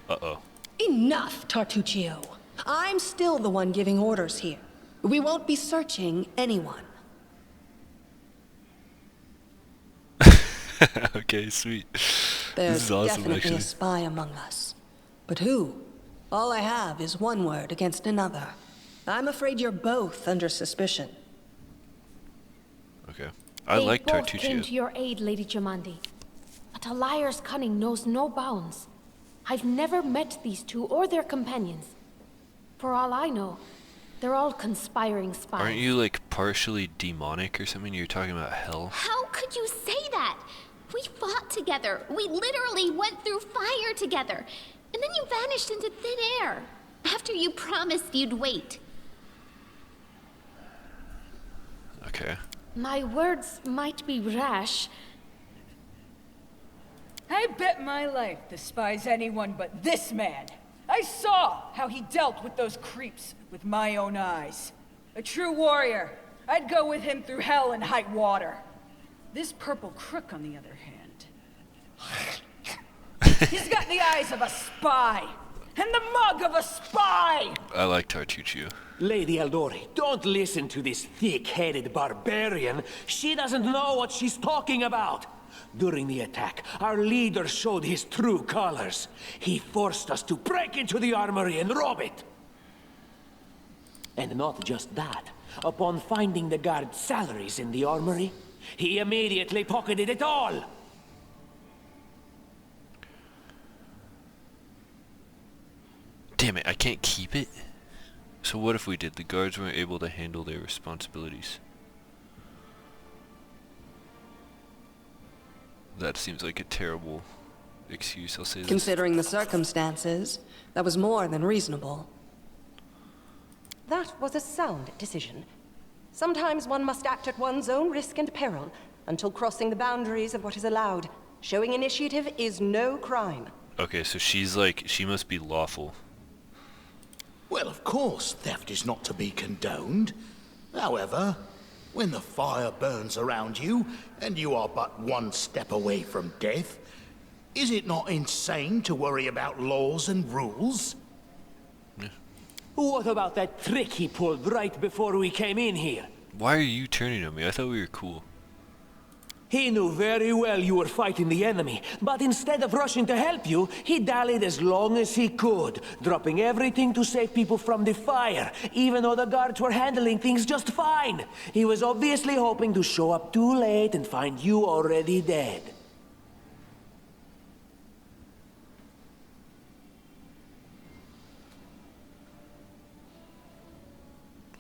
Uh-oh. Enough, Tartuccio. I'm still the one giving orders here. We won't be searching anyone. Okay, sweet. There's This is awesome, definitely actually. a spy among us. But who? All I have is one word against another. I'm afraid you're both under suspicion. Okay. I They like both came Tartuccio. to your aid, Lady Jamandi. But a liar's cunning knows no bounds. I've never met these two or their companions. For all I know, they're all conspiring spies. Aren't you like partially demonic or something? You're talking about hell? How could you say that? We fought together. We literally went through fire together. And then you vanished into thin air. After you promised you'd wait. Okay. My words might be rash. I bet my life despise anyone but this man. I saw how he dealt with those creeps with my own eyes. A true warrior. I'd go with him through hell and high water. This purple crook, on the other hand, he's got the eyes of a spy and the mug of a spy. I like Tartuccio. Lady Eldori, don't listen to this thick-headed barbarian. She doesn't know what she's talking about. During the attack, our leader showed his true colors. He forced us to break into the armory and rob it. And not just that. Upon finding the guard's salaries in the armory, he immediately pocketed it all. Damn it, I can't keep it? So what if we did? The guards weren't able to handle their responsibilities. That seems like a terrible excuse, I'll say this. Considering the circumstances, that was more than reasonable. That was a sound decision. Sometimes one must act at one's own risk and peril, until crossing the boundaries of what is allowed. Showing initiative is no crime. Okay, so she's like, she must be lawful. Well, of course, theft is not to be condoned. However, when the fire burns around you, and you are but one step away from death, is it not insane to worry about laws and rules? Yeah. What about that trick he pulled right before we came in here? Why are you turning on me? I thought we were cool. He knew very well you were fighting the enemy, but instead of rushing to help you, he dallied as long as he could, dropping everything to save people from the fire, even though the guards were handling things just fine. He was obviously hoping to show up too late and find you already dead.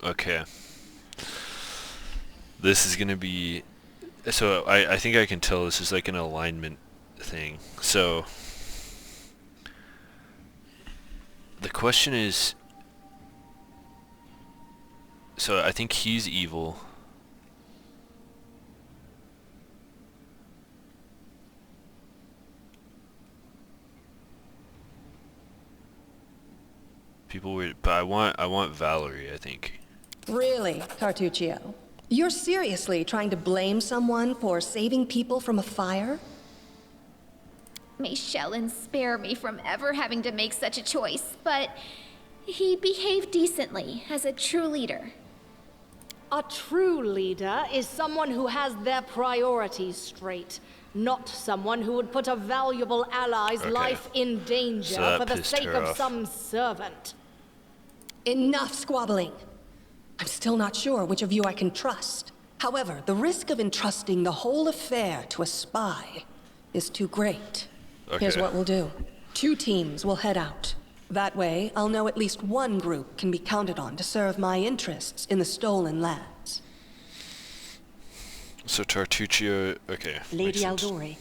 Okay. This is gonna be... So I think I can tell this is like an alignment thing. So the question is, so I think he's evil. People were, but I want Valerie, I think. Really, Tartuccio? You're seriously trying to blame someone for saving people from a fire? May Shellen spare me from ever having to make such a choice, but he behaved decently as a true leader. A true leader is someone who has their priorities straight, not someone who would put a valuable ally's life in danger for the sake of some servant. Enough squabbling. I'm still not sure which of you I can trust. However, the risk of entrusting the whole affair to a spy is too great. Okay. Here's what we'll do. 2 teams will head out. That way, I'll know at least one group can be counted on to serve my interests in the stolen lands. So Tartuccio, okay. Lady Eldori,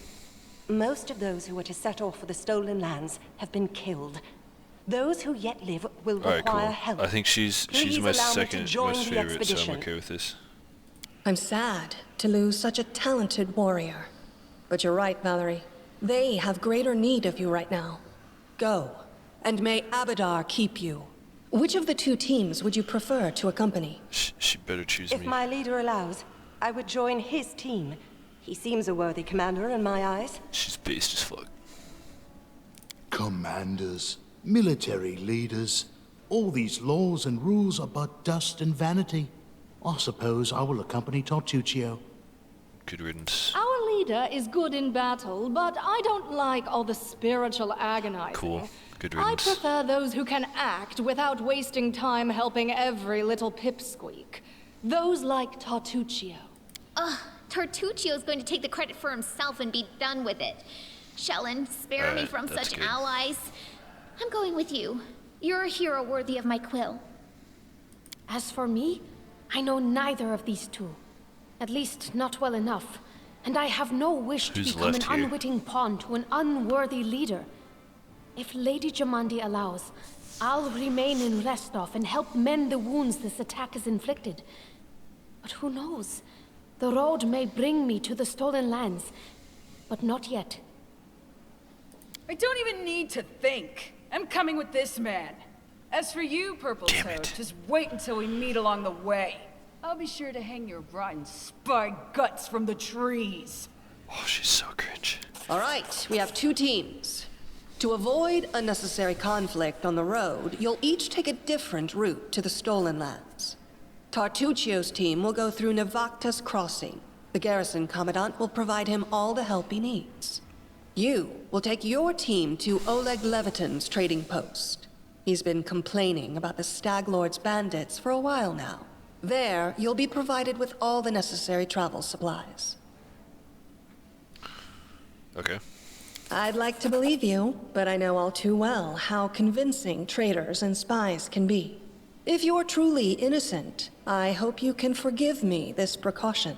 most of those who were to set off for the stolen lands have been killed. Those who yet live will require help. I think she's my second most favorite, so I'm okay with this. I'm sad to lose such a talented warrior. But you're right, Valerie. They have greater need of you right now. Go, and may Abadar keep you. Which of the 2 teams would you prefer to accompany? She better choose If me. my leader allows, I would join his team. He seems a worthy commander in my eyes. She's based as fuck. Commanders, military leaders, all these laws and rules are but dust and vanity. I suppose I will accompany Tartuccio. Good riddance. Our leader is good in battle, but I don't like all the spiritual agonizing. Cool. Good I riddance. prefer those who can act without wasting time helping every little pipsqueak. Those like Tartuccio. Ugh, Tartuccio's going to take the credit for himself and be done with it. Shellen, spare me from such allies. I'm going with you. You're a hero worthy of my quill. As for me, I know neither of these 2. At least, not well enough. And I have no wish to become an unwitting pawn to an unworthy leader. If Lady Jamandi allows, I'll remain in Restov and help mend the wounds this attack has inflicted. But who knows? The road may bring me to the stolen lands, but not yet. I don't even need to think. I'm coming with this man. As for you, Purple Toad, just wait until we meet along the way. I'll be sure to hang your rotten spy guts from the trees. Oh, she's so cringe. All right, we have 2 teams. To avoid unnecessary conflict on the road, you'll each take a different route to the Stolen Lands. Tartuccio's team will go through Navacta's Crossing. The garrison commandant will provide him all the help he needs. You will take your team to Oleg Leviton's trading post. He's been complaining about the Stag Lord's bandits for a while now. There, you'll be provided with all the necessary travel supplies. Okay. I'd like to believe you, but I know all too well how convincing traitors and spies can be. If you're truly innocent, I hope you can forgive me this precaution.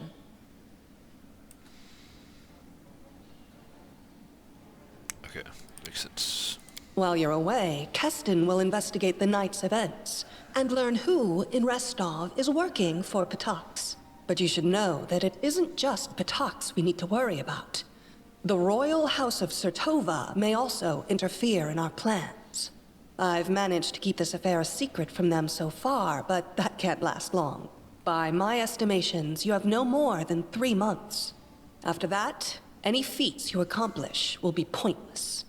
Okay, makes sense. While you're away, Keston will investigate the night's events and learn who in Restov is working for Patax. But you should know that it isn't just Patax we need to worry about. The Royal House of Sertova may also interfere in our plans. I've managed to keep this affair a secret from them so far, but that can't last long. By my estimations, you have no more than 3 months. After that, any feats you accomplish will be pointless.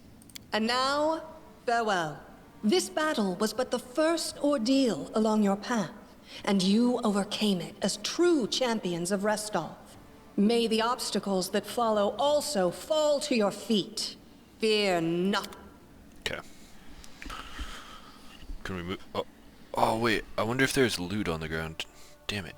And now, farewell. This battle was but the first ordeal along your path, and you overcame it as true champions of Restov. May the obstacles that follow also fall to your feet. Fear not. Okay. Can we move? Oh, wait. I wonder if there's loot on the ground. Damn it.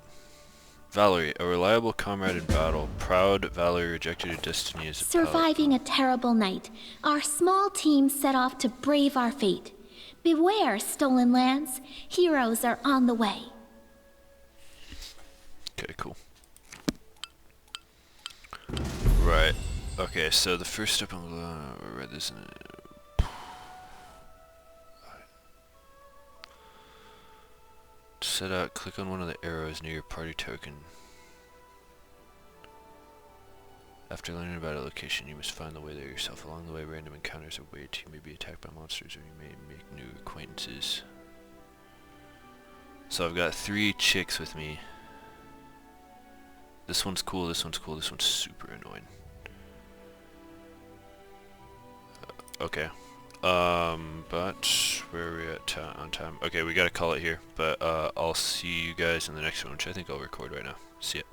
Valerie, a reliable comrade in battle. Proud, Valerie rejected her destiny as a Surviving a terrible night, our small team set off to brave our fate. Beware, Stolen Lands. Heroes are on the way. Okay, cool. Right. Okay, so the first step I'm gonna read this in. To set out, click on one of the arrows near your party token. After learning about a location, you must find the way there yourself. Along the way, random encounters await. You may be attacked by monsters, or you may make new acquaintances. So I've got 3 chicks with me. This one's cool, this one's cool, this one's super annoying. Okay. But where are we at on time? Okay, we gotta call it here. But I'll see you guys in the next one, which I think I'll record right now. See ya.